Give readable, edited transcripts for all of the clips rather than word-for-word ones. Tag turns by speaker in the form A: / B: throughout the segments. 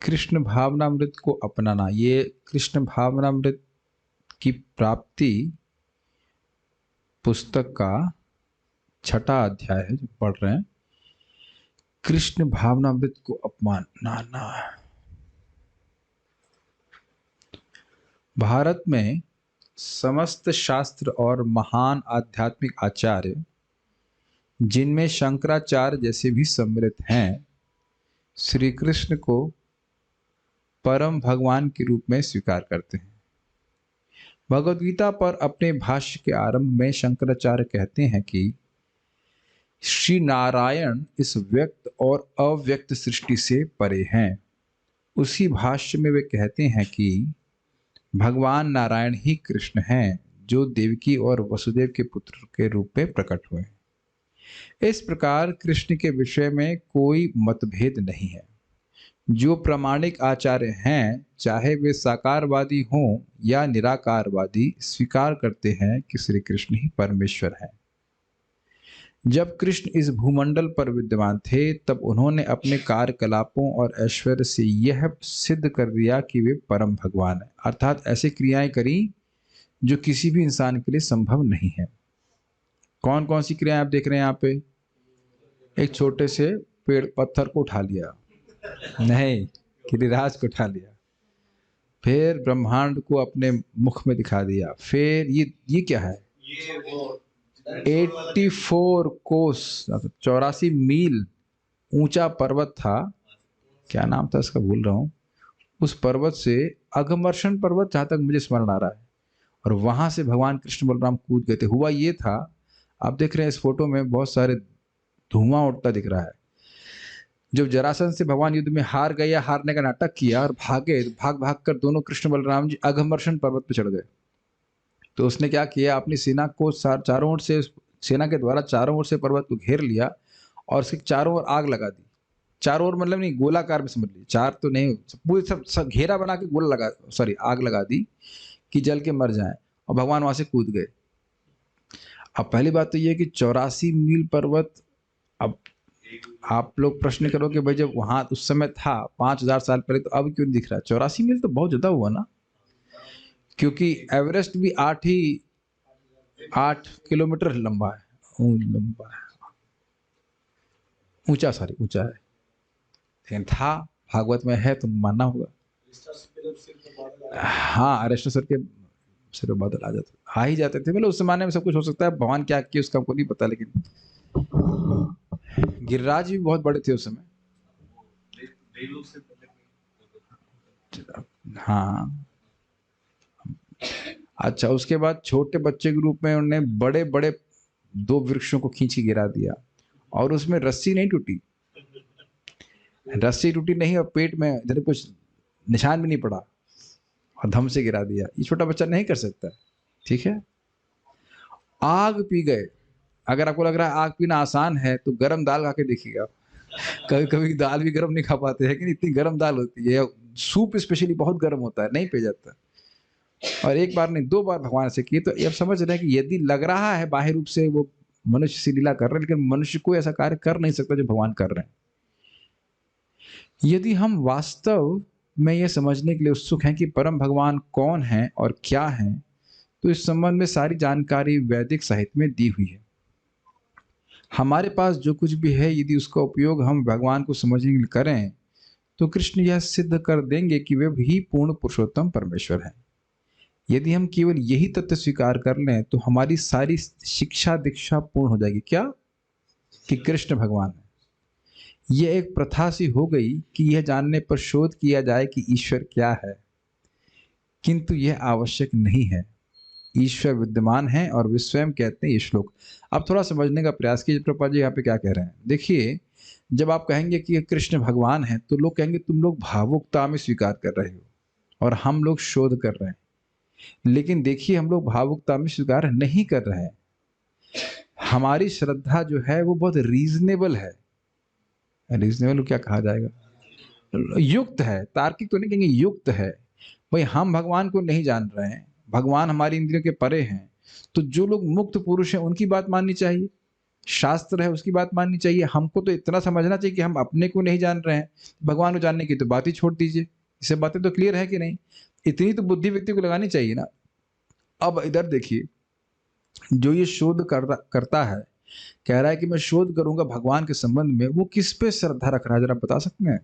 A: कृष्ण भावनामृत को अपनाना, ये कृष्ण भावनामृत की प्राप्ति पुस्तक का 6वां अध्याय है जो पढ़ रहे हैं। कृष्ण भावनामृत को अपनाना। भारत में समस्त शास्त्र और महान आध्यात्मिक आचार्य, जिनमें शंकराचार्य जैसे भी सम्मिलित हैं, श्री कृष्ण को परम भगवान के रूप में स्वीकार करते हैं। भगवद गीता पर अपने भाष्य के आरंभ में शंकराचार्य कहते हैं कि श्री नारायण इस व्यक्त और अव्यक्त सृष्टि से परे हैं। उसी भाष्य में वे कहते हैं कि भगवान नारायण ही कृष्ण हैं, जो देवकी और वसुदेव के पुत्र के रूप में प्रकट हुए। इस प्रकार कृष्ण के विषय में कोई मतभेद नहीं है। जो प्रामाणिक आचार्य हैं, चाहे वे साकारवादी हों या निराकारवादी, स्वीकार करते हैं कि श्री कृष्ण ही परमेश्वर हैं। जब कृष्ण इस भूमंडल पर विद्यमान थे, तब उन्होंने अपने कार्यकलापों और ऐश्वर्य से यह सिद्ध कर दिया कि वे परम भगवान हैं, अर्थात ऐसी क्रियाएं करी जो किसी भी इंसान के लिए संभव नहीं है। कौन कौन सी क्रियाएं आप देख रहे हैं यहाँ पे? एक छोटे से पेड़ पत्थर को उठा लिया, नहीं, गिरिराज को उठा लिया, फिर ब्रह्मांड को अपने मुख में दिखा दिया, फिर ये क्या है? 84 कोस 84 मील ऊंचा पर्वत था, क्या नाम था इसका भूल रहा हूं। उस पर्वत से अघमर्षण पर्वत, जहां तक मुझे स्मरण आ रहा है, और वहां से भगवान कृष्ण बलराम कूद गए थे। हुआ ये था, आप देख रहे हैं इस फोटो में बहुत सारे धुआं उठता दिख रहा है। जब जरासंध से भगवान युद्ध में हार गए या हारने का नाटक किया और भागे, भाग भाग कर दोनों कृष्ण बलराम जी अघमर्षण पर्वत पर चढ़ गए। तो उसने क्या किया, अपनी सेना को चारों ओर से, सेना के द्वारा चारों ओर से पर्वत को घेर लिया और उसके चारों ओर आग लगा दी। चारों ओर मतलब नहीं, गोलाकार में समझ लीजिए, चार तो नहीं, पूरे सब घेरा बना के गोला लगा, सॉरी आग लगा दी कि जल के मर जाएं, और भगवान वहां से कूद गए। अब पहली बात तो ये कि 84 मील पर्वत, अब आप लोग प्रश्न करो कि भाई जब वहां उस समय था 5000 साल पहले, तो अब क्यों नहीं दिख रहा? 84 मील तो बहुत ज्यादा हुआ ना, क्योंकि एवरेस्ट भी 8 किलोमीटर लंबा है, ऊंचा, सॉरी ऊंचा है, लेकिन था, भागवत में है तो मानना होगा। हाँ, अरेस्टर के सिर पे बादल आ जाते, आ ही जाते थे। मतलब उस जमाने में सब कुछ हो सकता है, भगवान क्या किया उसका हमको नहीं पता, लेकिन गिरिराज भी बहुत बड़े थे उस समय। हाँ, अच्छा, उसके बाद छोटे बच्चे के रूप में उन्होंने बड़े बड़े 2 वृक्षों को खींच के गिरा दिया, और उसमें रस्सी नहीं टूटी, रस्सी टूटी नहीं, और पेट में इधर कुछ निशान भी नहीं पड़ा, और धम से गिरा दिया। ये छोटा बच्चा नहीं कर सकता, ठीक है। आग पी गए। अगर आपको लग रहा है आग पीना आसान है, तो गर्म दाल खा के देखिएगा। कभी कभी दाल भी गर्म नहीं खा पाते हैं, लेकिन इतनी गर्म दाल होती है, सूप स्पेशली बहुत गर्म होता है, नहीं पी जाता। और एक बार नहीं, 2 बार भगवान से किए। तो अब समझ रहे हैं कि यदि लग रहा है बाहर रूप से वो मनुष्य से लीला कर रहे हैं, लेकिन मनुष्य कोई ऐसा कार्य कर नहीं सकता जो भगवान कर रहे हैं। यदि हम वास्तव में यह समझने के लिए उत्सुक हैं कि परम भगवान कौन है और क्या है, तो इस संबंध में सारी जानकारी वैदिक साहित्य में दी हुई है। हमारे पास जो कुछ भी है, यदि उसका उपयोग हम भगवान को समझने के लिए करें, तो कृष्ण यह सिद्ध कर देंगे कि वे भी पूर्ण पुरुषोत्तम परमेश्वर हैं। यदि हम केवल यही तथ्य स्वीकार कर लें, तो हमारी सारी शिक्षा दीक्षा पूर्ण हो जाएगी। क्या? कि कृष्ण भगवान है। यह एक प्रथा सी हो गई कि यह जानने पर शोध किया जाए कि ईश्वर क्या है, किंतु यह आवश्यक नहीं है। ईश्वर विद्यमान है और वे स्वयं कहते हैं। ये श्लोक आप थोड़ा समझने का प्रयास कीजिए, प्रभुपाद जी यहाँ पे क्या कह रहे हैं। देखिए, जब आप कहेंगे कि कृष्ण भगवान है, तो लोग कहेंगे तुम लोग भावुकता में स्वीकार कर रहे हो और हम लोग शोध कर रहे हैं। लेकिन देखिए, हम लोग भावुकता में स्वीकार नहीं कर रहे हैं। हमारी श्रद्धा जो है वो बहुत रीजनेबल है। रीजनेबल क्या कहा जाएगा? युक्त है, तार्किक तो नहीं कहेंगे, युक्त है। भाई हम भगवान को नहीं जान रहे हैं, भगवान हमारी इंद्रियों के परे हैं, तो जो लोग मुक्त पुरुष हैं उनकी बात माननी चाहिए। शास्त्र है उसकी बात माननी चाहिए। हमको तो इतना समझना चाहिए कि हम अपने को नहीं जान रहे हैं, भगवान को जानने की तो बात ही छोड़ दीजिए। इससे बातें तो क्लियर है कि नहीं? इतनी तो बुद्धि व्यक्ति को लगानी चाहिए ना। अब इधर देखिए, जो ये शोध करता है, कह रहा है कि मैं शोध करूंगा भगवान के संबंध में, वो किस पे श्रद्धा रख रहा है जरा बता सकते हैं?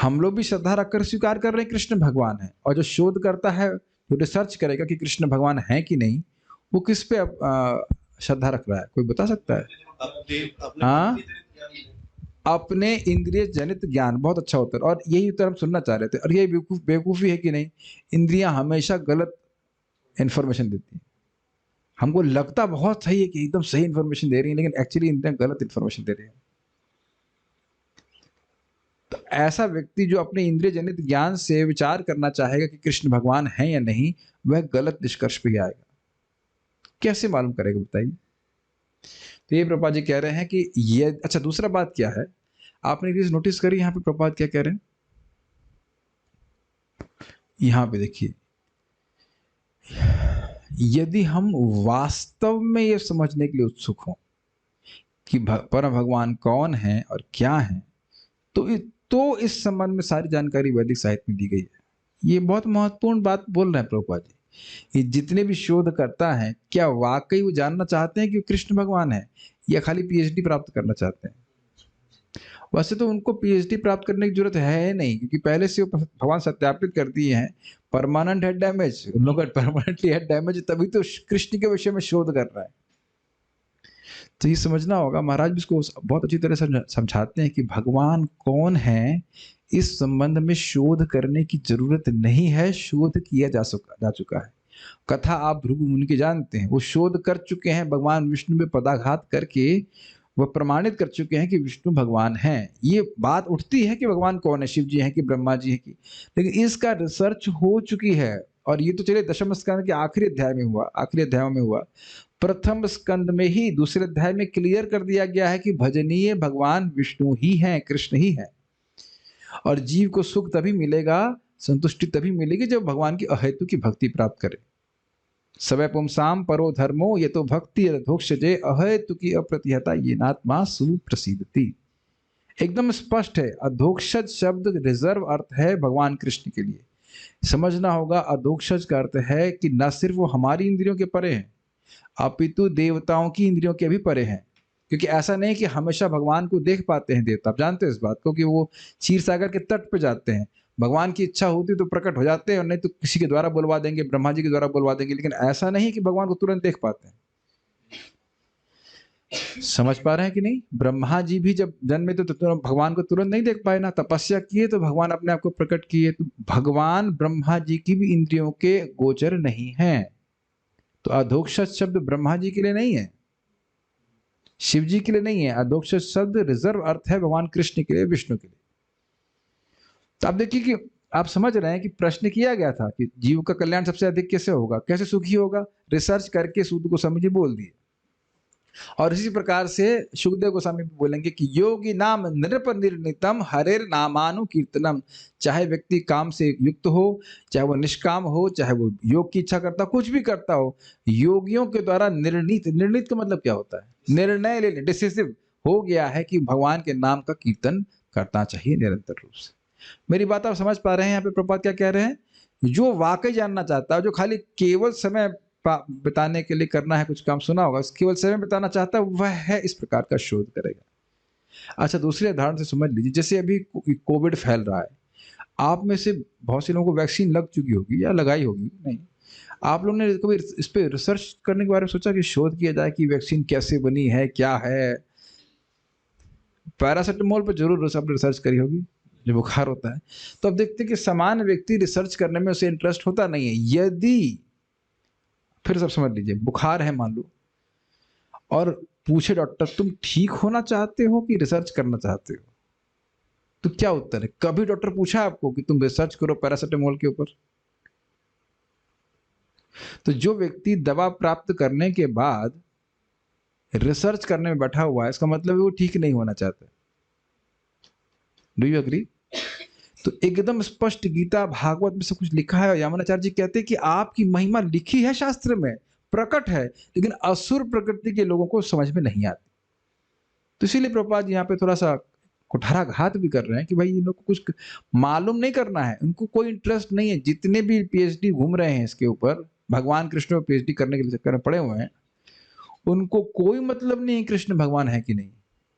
A: हम लोग भी श्रद्धा रखकर स्वीकार कर रहे हैं कृष्ण भगवान है, और जो शोध करता है, जो रिसर्च करेगा कि कृष्ण भगवान है कि नहीं, वो किस पे श्रद्धा रख रहा है? कोई बता सकता है? हाँ, अपने इंद्रिय जनित ज्ञान। बहुत अच्छा उत्तर, और यही उत्तर हम सुनना चाह रहे थे। और ये बेवकूफी है कि नहीं? इंद्रियां हमेशा गलत इंफॉर्मेशन देती हैं। हमको लगता बहुत सही है कि एकदम सही इंफॉर्मेशन दे रही है, लेकिन एक्चुअली इंद्रियां गलत इंफॉर्मेशन दे रही है। तो ऐसा व्यक्ति जो अपने इंद्रिय जनित ज्ञान से विचार करना चाहेगा कि कृष्ण भगवान है या नहीं, वह गलत निष्कर्ष पे ही आएगा। कैसे मालूम करेगा बताइए? तो ये प्रभुपाद जी कह रहे हैं कि ये अच्छा। दूसरा बात क्या है, आपने चीज नोटिस करी यहाँ पे प्रभुपाद क्या कह रहे हैं? यहाँ पे देखिए, यदि हम वास्तव में ये समझने के लिए उत्सुक हों कि परम भगवान कौन है और क्या है, तो इस संबंध में सारी जानकारी वैदिक साहित्य में दी गई है। ये बहुत महत्वपूर्ण बात बोल रहे हैं प्रभुपाद जी। ये जितने भी शोध करता है, क्या वाकई वो जानना चाहते हैं कि कृष्ण भगवान है, या खाली पीएचडी प्राप्त करना चाहते हैं? वैसे तो उनको पीएचडी प्राप्त करने की जरूरत है नहीं, क्योंकि पहले से वो भगवान सत्यापित कर दिए हैं। परमानेंट हेड डैमेज, उन लोगों का परमानेंटली हेड डैमेज, तभी तो कृष्ण के विषय में शोध कर रहा है। तो ये समझना होगा, महाराज भी इसको बहुत अच्छी तरह से समझाते हैं कि भगवान कौन है, इस संबंध में शोध करने की जरूरत नहीं है, शोध किया जा चुका है। कथा आप भृगु मुनि की जानते हैं, वो शोध कर चुके हैं, भगवान विष्णु में पदाघात करके वह प्रमाणित कर चुके हैं कि विष्णु भगवान हैं। ये बात उठती है कि भगवान कौन है, शिव जी हैं कि ब्रह्मा जी हैं कि, लेकिन इसका रिसर्च हो चुकी है। और ये तो चलिए दशम स्कंद के आखिरी अध्याय में हुआ, आखिरी अध्यायों में हुआ। प्रथम स्कंद में ही दूसरे अध्याय में क्लियर कर दिया गया है कि भजनीय भगवान विष्णु ही हैं, कृष्ण ही हैं। और जीव को सुख तभी मिलेगा, संतुष्टि तभी मिलेगी जब भगवान की अहेतु की भक्ति प्राप्त करे। सवै पुंसाम परो धर्मो ये तो भक्ति अधोक्षजे अहेतु की अप्रतिहता ये नात्मा सुप्रसिद्धति। एकदम स्पष्ट है। अधोक्षज शब्द रिजर्व अर्थ है भगवान कृष्ण के लिए। समझना होगा, अधोक्षज का अर्थ है कि न सिर्फ वो हमारी इंद्रियों के परे हैं, अपितु देवताओं की इंद्रियों के भी परे हैं। क्योंकि ऐसा नहीं कि हमेशा भगवान को देख पाते हैं देवता, आप जानते हैं इस बात को, कि वो क्षीर सागर के तट पे जाते हैं, भगवान की इच्छा होती तो प्रकट हो जाते हैं, और नहीं तो किसी के द्वारा बुलवा देंगे, ब्रह्मा जी के द्वारा बुलवा देंगे। लेकिन ऐसा नहीं कि भगवान को तुरंत देख पाते हैं। समझ पा रहे हैं कि नहीं? ब्रह्मा जी भी जब जन्मे तो भगवान को तुरंत नहीं देख पाए ना, तपस्या किए तो भगवान अपने आप को प्रकट किए। तो भगवान ब्रह्मा जी की भी इंद्रियों के गोचर नहीं है। तो अधोक्षज शब्द ब्रह्मा जी के लिए नहीं है, शिव जी के लिए नहीं है। अधोक्षज शब्द रिजर्व अर्थ है भगवान कृष्ण के लिए, विष्णु के लिए। तो आप देखिए कि आप समझ रहे हैं कि प्रश्न किया गया था कि जीव का कल्याण सबसे अधिक कैसे होगा, कैसे सुखी होगा, रिसर्च करके सूद को समझे बोल दिए। और इसी प्रकार से सुखदेव गोस्वामी बोलेंगे कि योगी नाम नृप निर्णितम हरेर नामानु कीर्तनम। चाहे व्यक्ति काम से युक्त हो, चाहे वो निष्काम हो, चाहे वो योग की इच्छा करता, कुछ भी करता हो, योगियों के द्वारा निर्णित, निर्णित का मतलब क्या होता है? निर्णय लेने, डिसिसिव हो गया है कि भगवान के नाम का कीर्तन करना चाहिए निरंतर रूप से। मेरी बात आप समझ पा रहे हैं? यहाँ पे प्रभुपाद क्या कह रहे हैं? जो वाकई जानना चाहता है, जो खाली केवल समय बिताने के लिए करना है, कुछ काम सुना होगा, केवल समय बिताना चाहता है, वह है इस प्रकार का शोध करेगा। अच्छा, दूसरे उदाहरण से समझ लीजिए, जैसे अभी कोविड फैल रहा है, आप में से बहुत से लोगों को वैक्सीन लग चुकी होगी या लगाई होगी, नहीं? आप लोगों ने कभी इस पे रिसर्च करने के बारे में सोचा कि शोध किया जाए कि वैक्सीन कैसे बनी है, क्या है? पैरासिटामोल पर जरूर आपने रिसर्च करी होगी, जो बुखार होता है। तो अब देखते हैं कि सामान्य व्यक्ति रिसर्च करने में उसे इंटरेस्ट होता नहीं है। यदि, फिर सब समझ लीजिए, बुखार है मान लो, और पूछे डॉक्टर तुम ठीक होना चाहते हो कि रिसर्च करना चाहते हो, तो क्या उत्तर है? कभी डॉक्टर पूछा आपको कि तुम रिसर्च करो पैरासिटामोल के ऊपर? तो जो व्यक्ति दवा प्राप्त करने के बाद रिसर्च करने में बैठा हुआ है, इसका मतलब है वो ठीक नहीं होना चाहता। Do you agree? तो एकदम स्पष्ट गीता भागवत में सब कुछ लिखा है। यामुनाचार्य जी कहते हैं कि आपकी महिमा लिखी है शास्त्र में, प्रकट है, लेकिन असुर प्रकृति के लोगों को समझ में नहीं आती। तो इसीलिए प्रभुपाद जी यहाँ पे थोड़ा सा कुठाराघात भी कर रहे हैं कि भाई इन लोग को कुछ मालूम नहीं करना है, उनको कोई इंटरेस्ट नहीं है। जितने भी पीएचडी घूम रहे हैं इसके ऊपर, भगवान कृष्ण में पीएचडी करने के लिए चक्कर में पड़े हुए हैं, उनको कोई मतलब नहीं है कृष्ण भगवान है कि नहीं।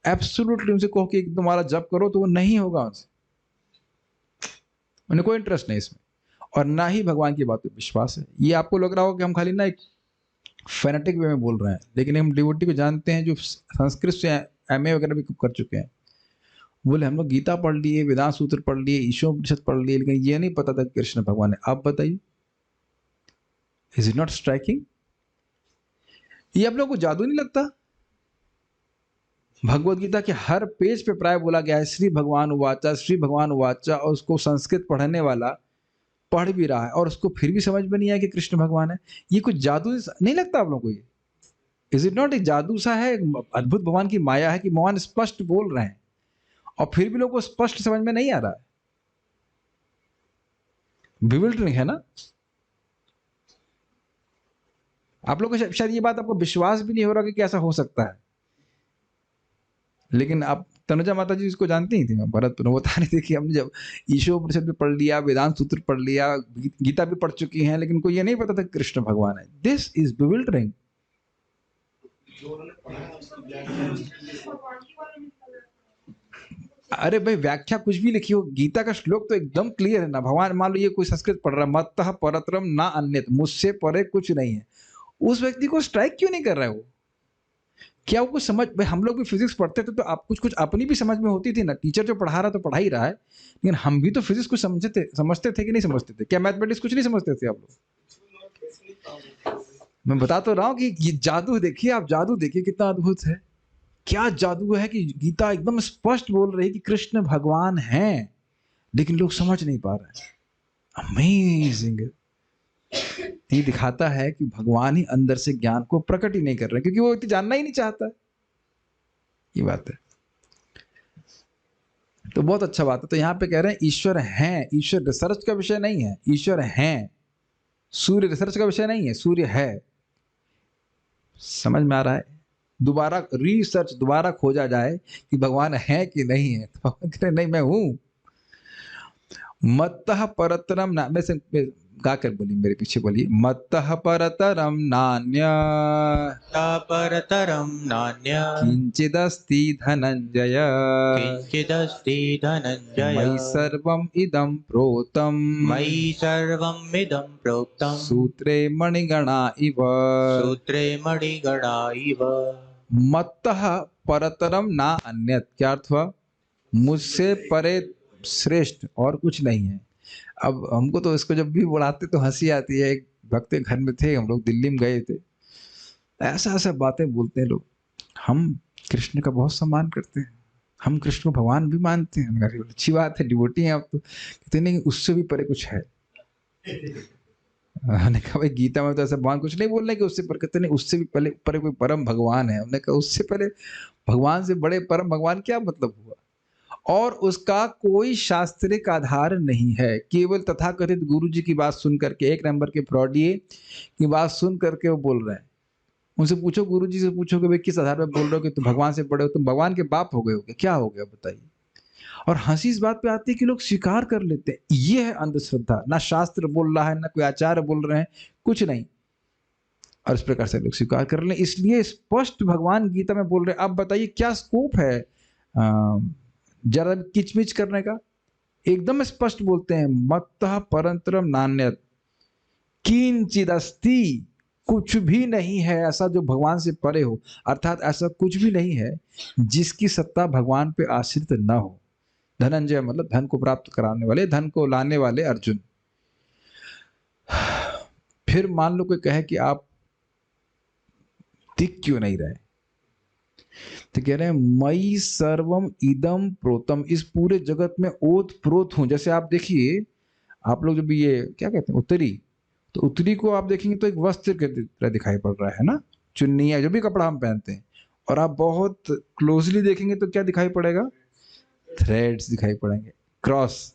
A: एब्सोल्युटली उनसे कहो कि तुम्हारा जप करो तो वो नहीं होगा उनसे, उन्हें कोई इंटरेस्ट नहीं इसमें, और ना ही भगवान की बात पे विश्वास है। ये आपको लग रहा होगा कि हम खाली ना एक फेनेटिक वे में बोल रहे हैं, लेकिन हम डिवोटी को जानते हैं जो संस्कृत से एमए वगैरह भी कर चुके हैं। बोले हम लोग गीता पढ़ लिए, वेदांत सूत्र पढ़ लिए, ईशोपनिषद पढ़ लिए, लेकिन ये नहीं पता था कि कृष्ण भगवान है। आप बताइए, इज इट नॉट स्ट्राइकिंग? ये आप लोगों को जादू नहीं लगता? भगवत गीता के हर पेज पे प्राय बोला गया है श्री भगवान उवाचा, श्री भगवान उवाचा, और उसको संस्कृत पढ़ने वाला पढ़ भी रहा है और उसको फिर भी समझ में नहीं आया कि कृष्ण भगवान है। ये कुछ जादू नहीं लगता आप लोगों को? ये इज इट नॉट एक जादू सा है, अद्भुत भगवान की माया है कि भगवान स्पष्ट बोल रहे हैं और फिर भी लोगों को स्पष्ट समझ में नहीं आ रहा है। बिविल्डरिंग है ना? आप लोग को शायद ये बात आपको विश्वास भी नहीं हो रहा कि कैसा हो सकता है, लेकिन आप तनुजा माता जी इसको जानती ही थी। भरतपुर में बता रही थी कि हमने जब ईशोपनिषद भी पढ़ लिया, वेदांत सूत्र पढ़ लिया, गीता भी पढ़ चुकी हैं, लेकिन कोई ये नहीं पता था कृष्ण भगवान है। This is bewildering. अरे भाई व्याख्या कुछ भी लिखी हो, गीता का श्लोक तो एकदम क्लियर है ना। भगवान मान लो ये कोई संस्कृत पढ़ रहा है, मत्तः परतरम ना अन्यत, मुझसे परे कुछ नहीं है, उस व्यक्ति को स्ट्राइक क्यों नहीं कर रहा है वो? क्या वो कुछ समझ, भाई हम लोग भी फिजिक्स पढ़ते थे तो आप कुछ अपनी भी समझ में होती थी ना। टीचर जो पढ़ा रहा तो पढ़ा ही रहा है, लेकिन हम भी तो फिजिक्स कुछ समझते थे कि नहीं समझते थे? क्या मैथमेटिक्स कुछ नहीं समझते थे आप लोग? मैं बता तो रहा हूँ कि ये जादू देखिए, आप जादू देखिए कितना अद्भुत है। क्या जादू है कि गीता एकदम स्पष्ट बोल रही है कि कृष्ण भगवान हैं, लेकिन लोग समझ नहीं पा रहे हैं। अमेजिंग। ये दिखाता है कि भगवान ही अंदर से ज्ञान को प्रकट ही नहीं कर रहे, क्योंकि वो व्यक्ति जानना ही नहीं चाहता। ये बात है। तो बहुत अच्छा बात है। तो यहाँ पे कह रहे हैं ईश्वर हैं। ईश्वर रिसर्च का विषय नहीं है, ईश्वर हैं। सूर्य रिसर्च का विषय नहीं है, सूर्य है। समझ में आ रहा है? दोबारा रिसर्च, दोबारा खोजा जाए कि भगवान है कि नहीं है, तो भगवान कह रहे नहीं मैं हूं। मत्तः परतरम ना, मैं से गा कर बोली, मेरे पीछे बोली, मत्तः परतरम नान्य
B: परतरम नान्य
A: किंचिदस्ति धनंजय
B: किंचिदस्ति धनंजय
A: मयि सर्वम इदं प्रोतम
B: मयि सर्वम इदं प्रोक्तम
A: सूत्रे मणिगणा इव।
B: सूत्रे मणिगणा इव।
A: मत्तः परतरम ना अन्यत, क्या अर्थ हुआ? मुझसे परे श्रेष्ठ और कुछ नहीं है। अब हमको तो इसको जब भी बुलाते तो हंसी आती है। एक भक्त के घर में थे हम लोग, दिल्ली में गए थे, ऐसा ऐसा बातें बोलते हैं लोग। हम कृष्ण का बहुत सम्मान करते हैं, हम कृष्ण को भगवान भी मानते हैं। हमने कहा अच्छी बात है, डिवोटी हैं आप तो। कहते नहीं, उससे भी परे कुछ है। हमने कहा भाई गीता में तो ऐसा भगवान कुछ नहीं बोल रहे कि उससे पर। कहते नहीं, उससे भी पहले परे कोई परम भगवान है। हमने कहा उससे पहले भगवान से बड़े परम भगवान क्या मतलब हुआ? और उसका कोई शास्त्रिक आधार नहीं है। केवल तथाकथित गुरु जी की बात सुन करके, एक नंबर के फ्रॉडिये की बात सुन करके वो बोल रहे हैं। उनसे पूछो, गुरु जी से पूछो कि भाई किस आधार पर बोल रहे हो कि तुम भगवान से बड़े हो, तुम भगवान के बाप हो गए हो, क्या हो गया बताइए? और हंसी इस बात पे आती है कि लोग स्वीकार कर लेते हैं। ये है अंधश्रद्धा। ना शास्त्र बोल रहा है, ना कोई आचार्य बोल रहे हैं, कुछ नहीं, और इस प्रकार से लोग स्वीकार कर ले। इसलिए स्पष्ट भगवान गीता में बोल रहे हैं। अब बताइए क्या स्कोप है जरा किचमिच करने का? एकदम स्पष्ट बोलते हैं, मत्तः परंतरम नान्यत किंचिदस्ति, कुछ भी नहीं है ऐसा जो भगवान से परे हो। अर्थात ऐसा कुछ भी नहीं है जिसकी सत्ता भगवान पे आश्रित न हो। धनंजय मतलब धन को प्राप्त कराने वाले, धन को लाने वाले अर्जुन। फिर मान लो कोई कहे कि आप दिख क्यों नहीं रहे, तो कह रहे हैं मई सर्वम इदम प्रोतम, इस पूरे जगत में ओत प्रोत हूं। जैसे आप देखिए, आप लोग जब ये क्या कहते हैं उत्तरी, तो उत्तरी को आप देखेंगे तो एक वस्त्र के तरह दिखाई पड़ रहा है ना, चुन्नी है जो भी कपड़ा हम पहनते हैं। और आप बहुत क्लोजली देखेंगे तो क्या दिखाई पड़ेगा? थ्रेड्स दिखाई पड़ेंगे, क्रॉस।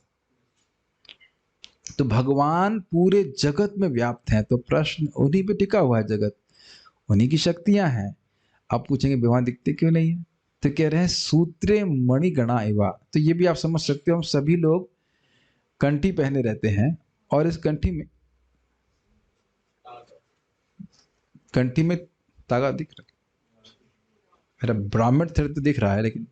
A: तो भगवान पूरे जगत में व्याप्त हैं। तो प्रश्न उन्हीं पे टिका हुआ है जगत। उन्हीं की शक्तियां हैं। आप पूछेंगे भगवान दिखते क्यों नहीं है, तो कह रहे हैं सूत्रे मणिगणा एवा। तो ये भी आप समझ सकते हो, हम सभी लोग कंठी पहने रहते हैं और इस कंठी में तागा दिख रहा है। मेरा ब्राह्मण थ्रेड तो दिख रहा है लेकिन,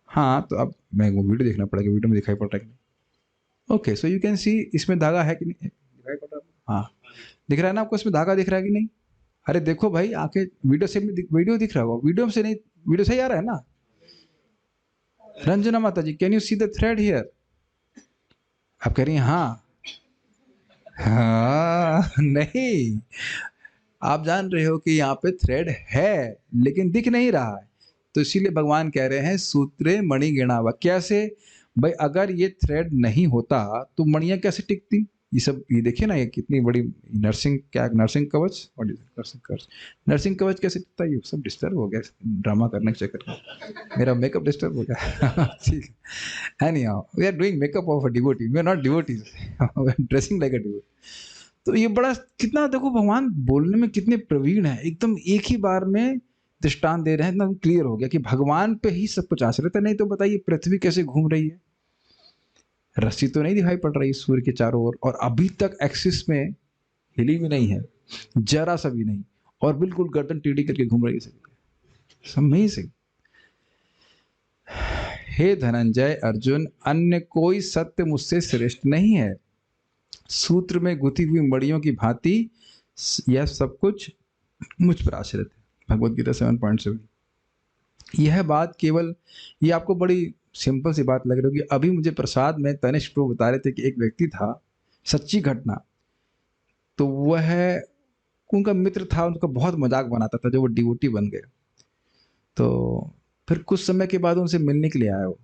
A: हाँ तो अब मैं वो वीडियो देखना पड़ेगा, वीडियो में दिखाई पड़ रहा है कि नहीं। Okay so you can see, इसमें धागा है कि नहीं, दिखाई पड़ रहा है, हाँ दिख रहा है ना आपको, इसमें धागा दिख रहा है कि नहीं। अरे देखो भाई आके वीडियो से वीडियो दिख रहा होगा, वीडियो से नहीं, वीडियो सही आ रहा है ना। रंजना माता ji, can you see the thread here. आप कह रही हैं हाँ। हाँ नहीं, आप जान रहे हो कि यहाँ पे थ्रेड है लेकिन दिख नहीं रहा है, तो इसीलिए भगवान कह रहे हैं सूत्रे मणि गिणावा। कैसे भाई, अगर ये थ्रेड नहीं होता तो मणियां कैसे टिकती। ये सब ये देखिए ना, ये कितनी बड़ी नर्सिंग, क्या नर्सिंग कवच, और नर्सिंग कवच, नर्सिंग कवच कैसे टिकता है। ये सब डिस्टर्ब हो गया ड्रामा करने के चक्कर में, मेरा मेकअप डिस्टर्ब हो गया। ठीक है, anyhow we are doing makeup of a devotee, we are not devotees, we are dressing like a devotee. तो ये बड़ा कितना देखो, भगवान बोलने में कितने प्रवीण है, एकदम एक ही बार में दृष्टांत दे रहे हैं, एकदम क्लियर हो गया कि भगवान पे ही सब कुछ आश्रित है। नहीं तो बताइए पृथ्वी कैसे घूम रही है, रस्सी तो नहीं दिखाई पड़ रही सूर्य के चारों ओर, और अभी तक एक्सिस में हिली भी नहीं है, जरा सा भी नहीं, और बिल्कुल गर्दन टेढ़ी करके घूम रही है। अमेजिंग। हे धनंजय अर्जुन, अन्य कोई सत्य मुझसे श्रेष्ठ नहीं है। सूत्र में गुथी हुई मड़ियों की भांति यह सब कुछ मुझ पर आश्रित है। भगवत गीता 7.7। यह बात केवल, ये आपको बड़ी सिंपल सी बात लग रही होगी। अभी मुझे प्रसाद में तनिष्क प्रभु बता रहे थे कि एक व्यक्ति था, सच्ची घटना, तो वह उनका मित्र था, उनका बहुत मजाक बनाता था, जो वो डिवोटी बन गए। तो फिर कुछ समय के बाद उनसे मिलने के लिए आया वो,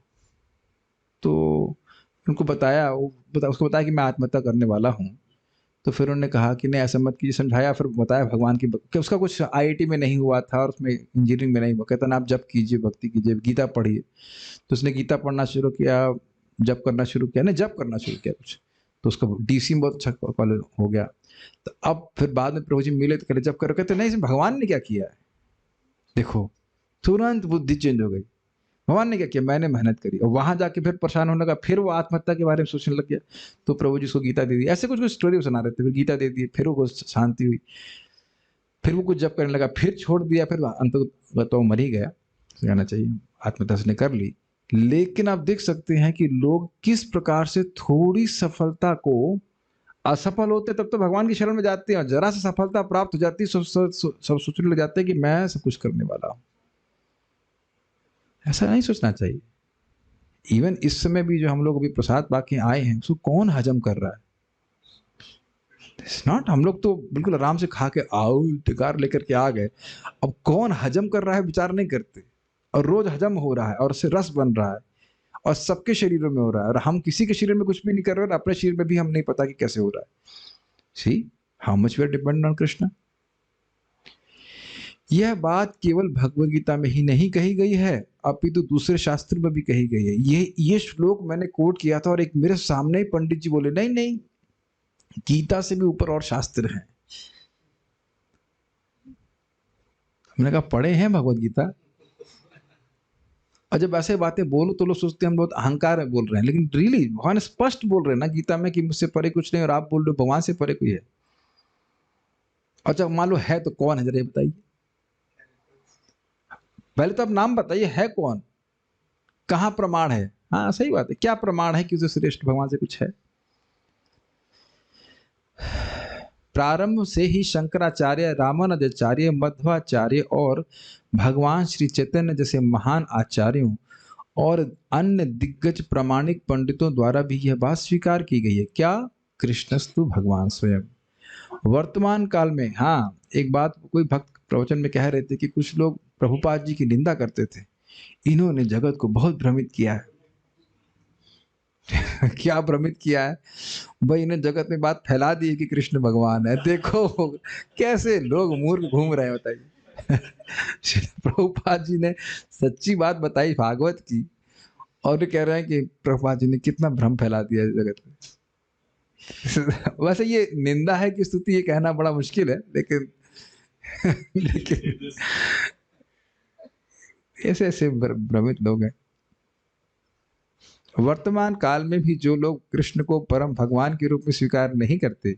A: तो उनको बताया, उसको बताया कि मैं आत्महत्या करने वाला हूँ। तो फिर उन्होंने कहा कि नहीं ऐसा मत कीजिए, समझाया, फिर बताया भगवान की कि उसका कुछ आईआईटी में नहीं हुआ था और उसमें इंजीनियरिंग में नहीं हुआ। कहता ना आप जप कीजिए, भक्ति कीजिए, गीता पढ़िए। तो उसने गीता पढ़ना शुरू किया, जप करना शुरू किया, नहीं जप करना शुरू किया कुछ, तो उसका डीसी में बहुत अच्छा कॉलेज हो गया। तो अब फिर बाद में प्रभु जी मिले तो कहते जब करो, कहते नहीं इसमें भगवान ने क्या किया है। देखो तुरंत बुद्धि चेंज हो गई, भगवान ने क्या किया, मैंने मेहनत करी। और वहां जाके फिर परेशान होने लगा, फिर वो आत्महत्या के बारे में सोचने लग गया। तो प्रभु जी उसको गीता दे दी, ऐसे कुछ कुछ स्टोरी सुना रहे थे, फिर गीता दे दी, फिर वो शांति हुई, फिर वो कुछ जब करने लगा, फिर छोड़ दिया, फिर अंत तो मर ही गया, कहना चाहिए, आत्महत्या उसने कर ली। लेकिन आप देख सकते हैं कि लोग किस प्रकार से थोड़ी सफलता को, असफल होते तब तो भगवान की शरण में जाते हैं, और जरा सी सफलता प्राप्त हो जाती है सब सोचने लग जाते हैं कि मैं सब कुछ करने वाला हूं। ऐसा नहीं सोचना चाहिए। इवन इस समय भी जो हम लोग अभी प्रसाद पाके आए हैं, उसको कौन हजम कर रहा है। नॉट, हम लोग तो बिल्कुल आराम से खा के आओ टिकार लेकर के आ गए। अब कौन हजम कर रहा है विचार नहीं करते, और रोज हजम हो रहा है और उससे रस बन रहा है, और सबके शरीरों में हो रहा है, और हम किसी के शरीर में कुछ भी नहीं कर रहे, और अपने शरीर में भी हम नहीं पता कि कैसे हो रहा है। See how much we are dependent on Krishna. यह बात केवल भगवत गीता में ही नहीं कही गई है, अपितु दूसरे शास्त्र में भी कही गई है। ये श्लोक मैंने कोट किया था, और एक मेरे सामने ही पंडित जी बोले नहीं नहीं, गीता से भी ऊपर और शास्त्र हैं। हमने कहा पढ़े हैं भगवत गीता। और जब ऐसे बातें बोलो तो लोग सोचते हैं हम बहुत अहंकार में बोल रहे हैं, लेकिन रियली भगवान स्पष्ट बोल रहे हैं ना गीता में कि मुझसे परे कुछ नहीं, और आप बोल रहे हो भगवान से परे कोई है। और जब मान लो है तो कौन है, जरा बताइए। पहले तो आप नाम बताइए, है कौन, कहाँ प्रमाण है। हाँ सही बात है, क्या प्रमाण है कि उसे श्रेष्ठ भगवान से कुछ है। प्रारंभ से ही शंकराचार्य, रामानुजाचार्य, मध्वाचार्य और भगवान श्री चैतन्य जैसे महान आचार्यों और अन्य दिग्गज प्रामाणिक पंडितों द्वारा भी यह बात स्वीकार की गई है। क्या, कृष्णस्तु भगवान स्वयं। वर्तमान काल में, हाँ एक बात कोई भक्त प्रवचन में कह रहे थे कि कुछ लोग प्रभुपाद जी की निंदा करते थे, इन्होंने जगत को बहुत भ्रमित किया है। क्या भ्रमित किया है भाई, इन्हें जगत में बात फैला दी है कि कृष्ण भगवान है। देखो कैसे लोग मूर्ख घूम रहे हैं, बताइए। प्रभुपाद जी ने सच्ची बात बताई भागवत की, और कह रहे हैं कि प्रभुपाद जी ने कितना भ्रम फैला दिया जगत में। वैसे ये निंदा है कि स्तुति, ये कहना बड़ा मुश्किल है, लेकिन लेकिन ऐसे ऐसे भ्रमित लोग हैं। वर्तमान काल में भी जो लोग कृष्ण को परम भगवान के रूप में स्वीकार नहीं करते,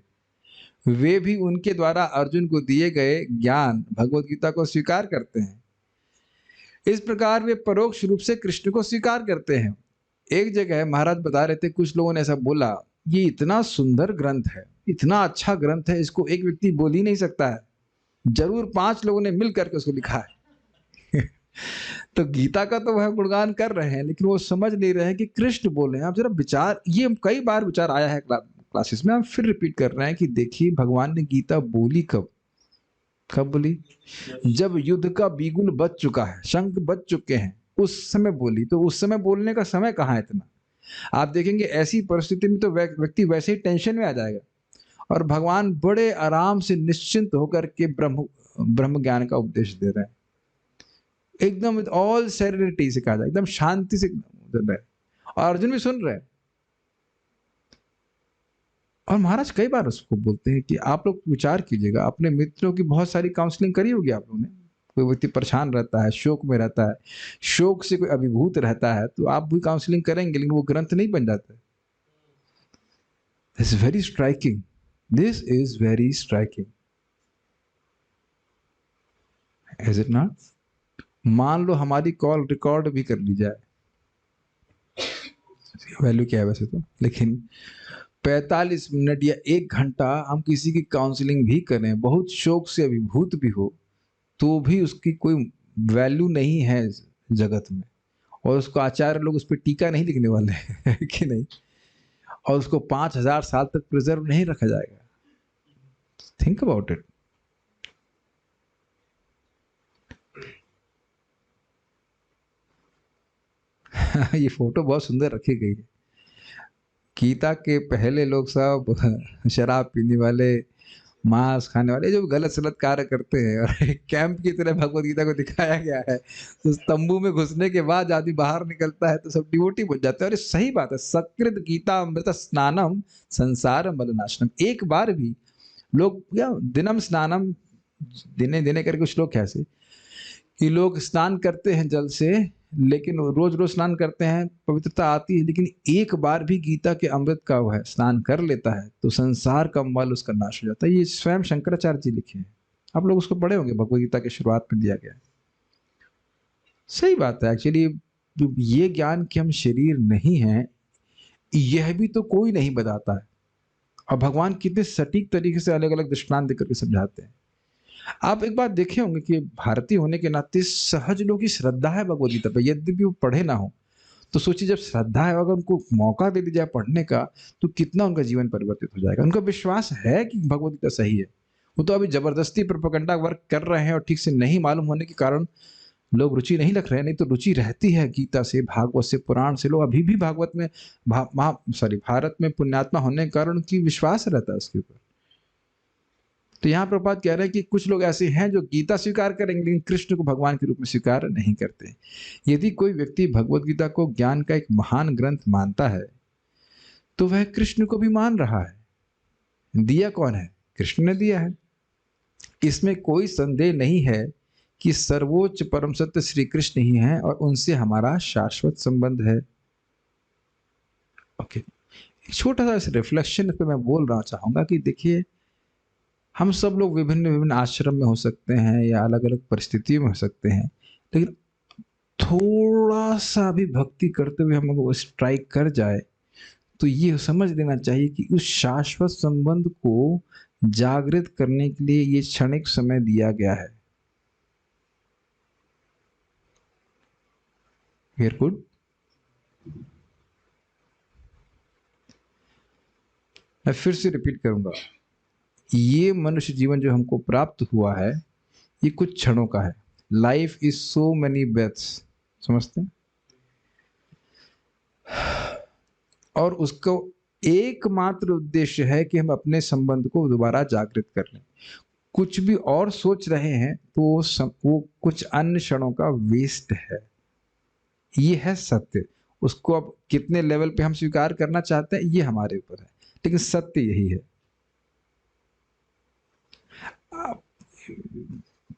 A: वे भी उनके द्वारा अर्जुन को दिए गए ज्ञान भगवत गीता को स्वीकार करते हैं। इस प्रकार वे परोक्ष रूप से कृष्ण को स्वीकार करते हैं। एक जगह महाराज बता रहे थे, कुछ लोगों ने ऐसा बोला, ये इतना सुंदर ग्रंथ है, इतना अच्छा ग्रंथ है, इसको एक व्यक्ति बोल ही नहीं सकता है, जरूर 5 लोगों ने मिल करके उसको लिखा है। तो गीता का तो वह गुणगान कर रहे हैं, लेकिन वो समझ नहीं रहे हैं कि कृष्ण बोल रहे हैं। आप जरा विचार, ये कई बार विचार आया है क्लासेस में, हम फिर रिपीट कर रहे हैं कि देखिए भगवान ने गीता बोली कब? कब बोली? जब युद्ध का बिगुल बज चुका है, शंख बज चुके हैं, उस समय बोली। तो उस समय बोलने का समय कहाँ है इतना? आप देखेंगे ऐसी परिस्थिति में तो व्यक्ति वैसे ही टेंशन में आ जाएगा, और भगवान बड़े आराम से निश्चिंत होकर के ब्रह्म ज्ञान का उपदेश दे रहे हैं, एकदम विद ऑल सेरेनिटी से कहा जाए, एकदम शांति से दे रहे हैं, और अर्जुन भी सुन रहे हैं। और महाराज कई बार उसको बोलते हैं कि आप लोग विचार कीजिएगा, अपने मित्रों की बहुत सारी काउंसलिंग करी होगी आप लोगों ने। कोई व्यक्ति परेशान रहता है, शोक में रहता है, शोक से कोई अभिभूत रहता है, तो आप भी काउंसलिंग करेंगे, लेकिन वो ग्रंथ नहीं बन जाता। This is very striking, this is very striking, is it not? मान लो हमारी कॉल रिकॉर्ड भी कर ली जाए, वैल्यू क्या है वैसे तो, लेकिन 45 मिनट या 1 घंटा हम किसी की काउंसलिंग भी करें, बहुत शोक से अभिभूत भी हो, तो भी उसकी कोई वैल्यू नहीं है जगत में, और उसको आचार्य लोग उस पर टीका नहीं लिखने वाले हैं कि नहीं, और उसको 5000 साल तक प्रिजर्व नहीं रखा जाएगा। Think about it. ये फोटो बहुत सुंदर रखी गई है। गीता के पहले लोग सब शराब पीने वाले, मांस खाने वाले, जो गलत सलत कार्य करते हैं, और एक कैंप की तरह भगवत गीता को दिखाया गया है। तो तंबू में घुसने के बाद आदमी बाहर निकलता है तो सब डिवोटी बन जाते हैं। और ये सही बात है, सकृत गीता अमृत स्नानम संसार मलनाशनम। एक बार भी लोग क्या दिनम स्नानम, दिने दिने करके कुछ लोग कैसे कि लोग स्नान करते हैं जल से, लेकिन रोज रोज स्नान करते हैं, पवित्रता आती है, लेकिन एक बार भी गीता के अमृत का वह स्नान कर लेता है तो संसार का मल उसका नाश हो जाता है। ये स्वयं शंकराचार्य जी लिखे हैं, आप लोग उसको पढ़े होंगे, भगवद गीता के शुरुआत में दिया गया है। सही बात है। एक्चुअली ये ज्ञान कि हम शरीर नहीं है, यह भी तो कोई नहीं बताता है, और भगवान कितने सटीक तरीके से अलग अलग दृष्टांत देकर के समझाते हैं। आप एक बात देखे होंगे कि भारतीय होने के नाते सहज लोगों की श्रद्धा है भगवद गीता पे, यद्यपि वो पढ़े ना हो। तो सोचिए, जब श्रद्धा है, अगर उनको मौका दे दिया जाए पढ़ने का, तो कितना उनका जीवन परिवर्तित हो जाएगा। उनका विश्वास है कि भगवद गीता सही है। वो तो अभी जबरदस्ती प्रोपेगेंडा वर्क कर रहे हैं, और ठीक से नहीं मालूम होने के कारण लोग रुचि नहीं रख रहे हैं। नहीं तो रुचि रहती है गीता से, भागवत से, पुराण से। लोग अभी भी भागवत में भारत में पुण्यात्मा होने के कारण उनकी विश्वास रहता है उसके ऊपर। तो यहाँ प्रभुपाद कह रहे हैं कि कुछ लोग ऐसे हैं जो गीता स्वीकार करेंगे, लेकिन कृष्ण को भगवान के रूप में स्वीकार नहीं करते। यदि कोई व्यक्ति भगवत गीता को ज्ञान का एक महान ग्रंथ मानता है, तो वह कृष्ण को भी मान रहा है। दिया कौन है? कृष्ण ने दिया है। इसमें कोई संदेह नहीं है कि सर्वोच्च परम सत्य श्री कृष्ण ही है, और उनसे हमारा शाश्वत संबंध है। ओके, छोटा सा इस रिफ्लेक्शन पे मैं बोल रहा चाहूंगा कि देखिए, हम सब लोग विभिन्न विभिन्न आश्रम में हो सकते हैं, या अलग अलग परिस्थितियों में हो सकते हैं, लेकिन थोड़ा सा भी भक्ति करते हुए हम वो स्ट्राइक कर जाए, तो ये समझ लेना चाहिए कि उस शाश्वत संबंध को जागृत करने के लिए ये क्षणिक समय दिया गया है। Very good. मैं फिर से रिपीट करूंगा, ये मनुष्य जीवन जो हमको प्राप्त हुआ है, ये कुछ क्षणों का है। Life is so many breaths, समझते हैं? और उसको एकमात्र उद्देश्य है कि हम अपने संबंध को दोबारा जागृत कर लें। कुछ भी और सोच रहे हैं तो वो कुछ अन्य क्षणों का वेस्ट है। ये है सत्य। उसको अब कितने लेवल पे हम स्वीकार करना चाहते हैं, ये हमारे ऊपर है। लेकिन सत्य यही है।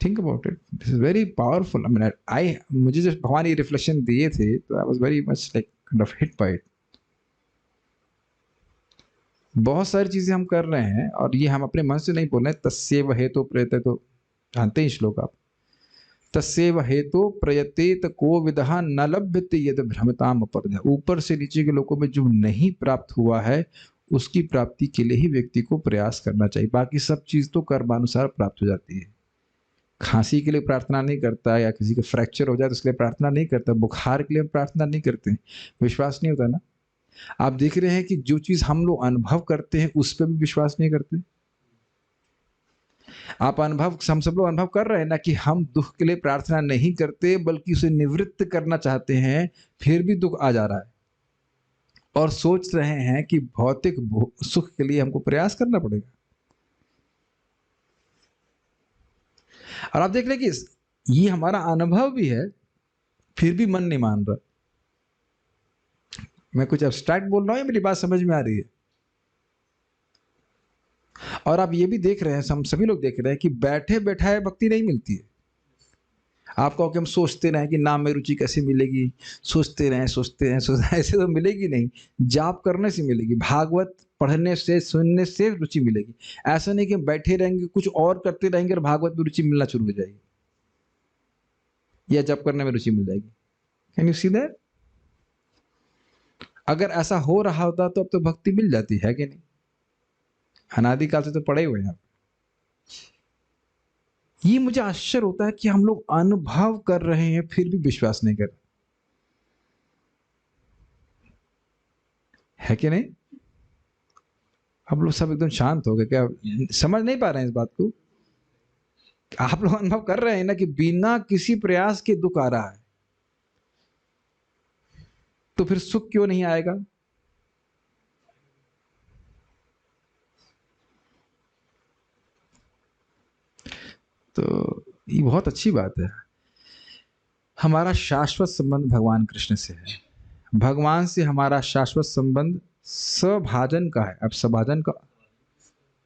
A: Think about it, this is very powerful. I मुझे जब भगवान ये रिफ्लेक्शन दिए थे तो I was very much like kind of hit by it. बहुत सारी चीजें हम कर रहे हैं और ये हम अपने मन से नहीं बोल रहे। तस्यैव हेतु प्रयते, तो जानते ही श्लोक आप, तस्यैव हेतु प्रयतेत को विदः न लभ्यते यद भ्रमताम अपरदः। ऊपर से नीचे के लोगों में जो नहीं प्राप्त हुआ है उसकी प्राप्ति के लिए ही व्यक्ति को प्रयास करना चाहिए। बाकी सब चीज तो कर्मानुसार प्राप्त हो जाती है। खांसी के लिए प्रार्थना नहीं करता, या किसी का फ्रैक्चर हो जाए तो उसके लिए प्रार्थना नहीं करता, बुखार के लिए प्रार्थना नहीं करते, विश्वास नहीं होता ना। आप देख रहे हैं कि जो चीज हम लोग अनुभव करते हैं उस पर भी विश्वास नहीं करते। आप अनुभव, हम सब लोग अनुभव कर रहे हैं ना कि हम दुख के लिए प्रार्थना नहीं करते बल्कि उसे निवृत्त करना चाहते हैं, फिर भी दुख आ जा रहा है और सोच रहे हैं कि भौतिक सुख के लिए हमको प्रयास करना पड़ेगा। और आप देख रहे हैं कि ये हमारा अनुभव भी है, फिर भी मन नहीं मान रहा। मैं कुछ एब्स्ट्रैक्ट बोल रहा हूं या मेरी बात समझ में आ रही है? और आप ये भी देख रहे हैं, हम सभी लोग देख रहे हैं कि बैठे बैठाए भक्ति नहीं मिलती है। आप कहो कि हम सोचते रहें कि नाम में रुचि कैसे मिलेगी, सोचते रहें ऐसे तो मिलेगी नहीं। जाप करने से मिलेगी, भागवत पढ़ने से सुनने से रुचि मिलेगी। ऐसा नहीं कि हम बैठे रहेंगे कुछ और करते रहेंगे और भागवत में रुचि मिलना शुरू हो जाएगी या जप करने में रुचि मिल जाएगी। Can you see that? अगर ऐसा हो रहा होता तो अब तो भक्ति मिल जाती है कि नहीं? अनादिकाल से तो पड़े हुए हैं। ये मुझे आश्चर्य होता है कि हम लोग अनुभव कर रहे हैं फिर भी विश्वास नहीं कर रहे, है कि नहीं? आप लोग सब एकदम शांत हो गए क्या? समझ नहीं पा रहे हैं इस बात को? आप लोग अनुभव कर रहे हैं ना कि बिना किसी प्रयास के दुख आ रहा है, तो फिर सुख क्यों नहीं आएगा? तो ये बहुत अच्छी बात है। हमारा शाश्वत संबंध भगवान कृष्ण से है। भगवान से हमारा शाश्वत संबंध सभाजन का है। अब सभाजन का,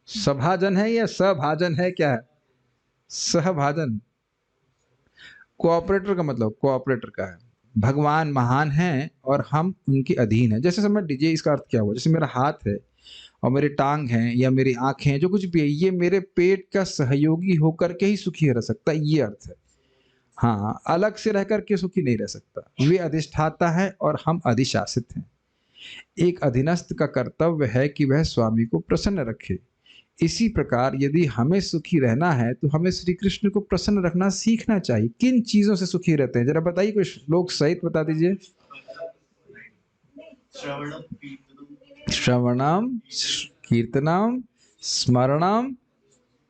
A: सभाजन है या सभाजन है, क्या है? सहभाजन। कोऑपरेटर का मतलब कोऑपरेटर का है। भगवान महान हैं और हम उनके अधीन हैं। जैसे समझ लीजिए, इसका अर्थ क्या हुआ? जैसे मेरा हाथ है और मेरी टांग है या मेरी आंखें हैं, जो कुछ भी है, ये मेरे पेट का सहयोगी होकर के ही सुखी रह सकता है, ये अर्थ है। हाँ, अलग से रह करके सुखी नहीं रह सकता। वे अधिष्ठाता है और हम अधिशासित हैं। एक अधीनस्थ का कर्तव्य है कि वह स्वामी को प्रसन्न रखे। इसी प्रकार यदि हमें सुखी रहना है तो हमें श्री कृष्ण को प्रसन्न रखना सीखना चाहिए। किन चीजों से सुखी रहते हैं जरा बताइए, कुछ श्लोक सहित बता दीजिए। श्रवणम, कीर्तनम, स्मरणम,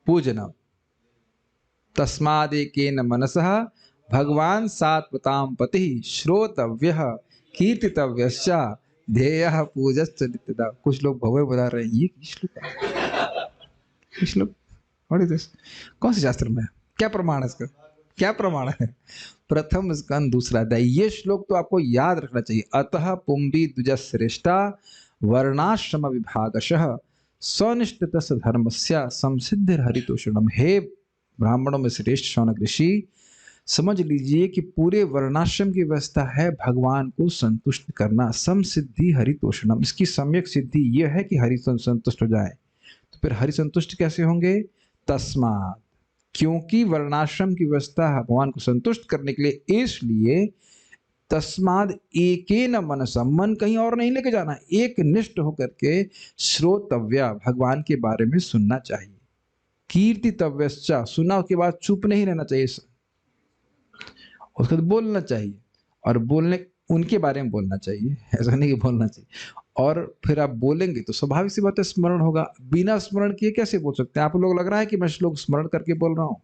A: पूजनम। तस्मादेकेन मनसः भगवान सात्वताम पति श्रोतव्यः कीर्तितव्यश्च ध्येयः पूजश्च नित्यदा। कुछ लोग भवे बता रहे हैं, ये श्लोक व्हाट इज दिस? कौन से शास्त्र में है? क्या प्रमाण है इसका? क्या प्रमाण है? प्रथम स्कंद दूसरा अध्याय। ये श्लोक तो आपको याद रखना चाहिए। अतः पुंबी द्विजश्रेष्ठा वर्णाश्रम विभागशः स्वनिष्ठितस् धर्मस्य संसिद्धिर हरितोषणम। हे ब्राह्मणों में श्रेष्ठ शौनक ऋषि, समझ लीजिए कि पूरे वर्णाश्रम की व्यवस्था है भगवान को संतुष्ट करना। समसिद्धि हरितोषणम, इसकी सम्यक सिद्धि यह है कि हरि संतुष्ट हो जाए। तो फिर हरि संतुष्ट कैसे होंगे? तस्मात्, क्योंकि वर्णाश्रम की व्यवस्था है भगवान को संतुष्ट करने के लिए, इसलिए तस्माद एकेन मनसा, मन कहीं और नहीं लेके जाना, एक निष्ठ होकर के श्रोतव्या, भगवान के बारे में सुनना चाहिए। कीर्तितव्यश्च, सुना के बाद चुप नहीं रहना चाहिए, उसको बोलना चाहिए। और बोलने, उनके बारे में बोलना चाहिए, ऐसा नहीं कि बोलना चाहिए। और फिर आप बोलेंगे तो स्वाभाविक सी बात है स्मरण होगा। बिना स्मरण किए कैसे बोल सकते हैं? आप लोग लग रहा है कि मैं श्लोक स्मरण करके बोल रहा हूं।